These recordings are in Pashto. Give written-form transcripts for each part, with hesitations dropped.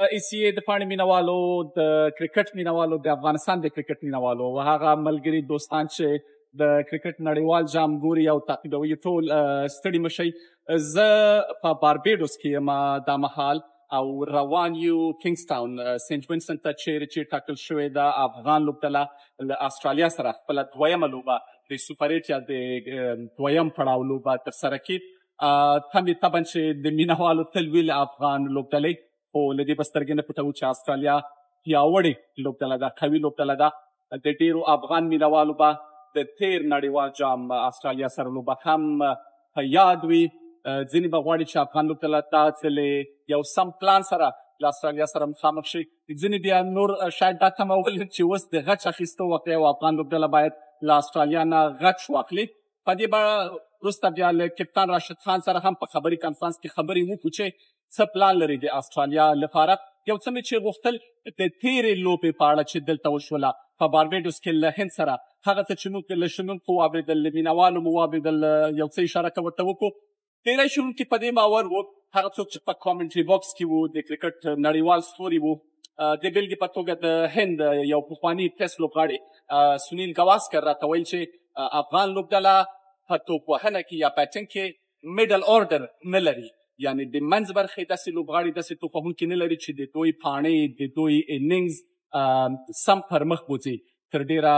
ایسي د پاڼې مینوالو د کرکټ مینوالو د افغانستان د کرکټ مینوالو او هغه ملګري دوستان چې د کرکټ نړیوال جام ګوري او تعقیبوي ټول ستړي مه شئ. زه په باربادوس کې یم دا مهال او روان یو کېنګس ټاون سینټ وینسنټ ته چې ټاکل شوې ده افغان لوبډله له اسټرالیا سره خپله دویمه لوبه د سوپر ایټ یا د دویم پړاو لوبه ترسره کړي. تمې طبعا چې د مینوالو تل وي له افغان لوبډلې خو له دې به سترګې نه پټوو چې اسټرالیا پیاوړې لوبډله ده، قوي لوبډله ده. د ډېرو افغان مینوالو به د تېر نړیوال جام اسټرالیا سره لوبه هم په یاد وي. ځینې به غواړي چې افغان لوبډله دا ځلې یو سم پلان سره له اسټرالیا سره مخامخ شي. ځینې بیا نور شاید دا تمه ولري چې اوس د غچ اخیستو وخت او افغان لوبډله باید له اسټرالیا نه غچ واخلي. په دې به وروسته بیا له کپتان راشد خان سره هم په خبري کنفرانس کې خبرې وکړو چې څه پلان لري د اسټرالیا لپاره. یو څه مې چې غوښتل د تېرې لوبې په اړه چې دلته وشوله په باربادوس کې له هند سره هغه څه چې موږ له شنونکو واورېدل، له مینوالو مو واورېدل، یو څه اشاره ورته وکړو. ډېری شنونکي په دې باور وو، هغه څوک چې په کامنټري باکس کې وو د کرکټ نړیوال ستوري وو، د بېلګې په توګه د هند یو پخواني ټیسټ لوبغاړي سنیل ګواسکر راته ویل چې افغان لوبډله په توپ وهنه کې یا بیټنګ کې میډل اورډر نه لري، یعنې د منځ برخې داسې لوبغاړي داسې توپ وهونکي نه لري چې د دوی پاڼې د دوی اننګز سم پر مخ بوځي. تر ډېره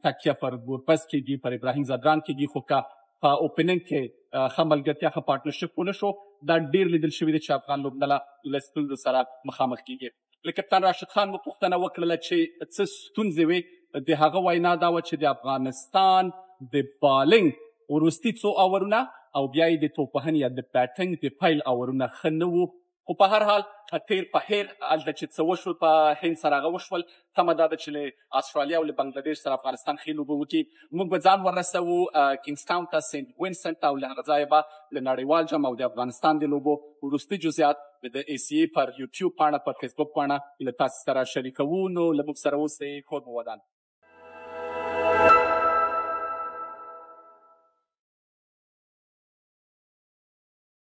تکیه پر ګوربز کېږي، پر ابراهیم ځدران کېږي، خو که په اوپننګ کې ښه ملګرتیا ښه پارټنرشپ ونه شو دا ډېر لیدل شوي دی چې افغان لوبډله له ستونزو سره مخامخ کېږي. له کپتان راشد خان مو پوښتنه وکړله چې څه ستونزې وې. د هغه وینا دا وه چې د افغانستان د بالنګ وروستي څو اورونه او بیا یې د توپ وهنې یا د بیټنګ د پیل اورونه ښه نه وو. خو په هر حال تیر په هیر هلته چې څه وشول په هند سره هغه وشول. تمه دا ده چې له اسټرالیا او له بنګلادیش سره افغانستان ښې لوبه وکړي. موږ به ځان ورسوو کېنګس ټاون ته سینټ وینسنټ او له هغه ځایه به له نړیوال جام او د افغانستان د لوبو وروستي جزئیات د ایسي پر یوټیوب پاڼه، پر فیسبوک پاڼه له تاسو سره شریکوو. نو له موږ سره اوسئ. کور مو ودان.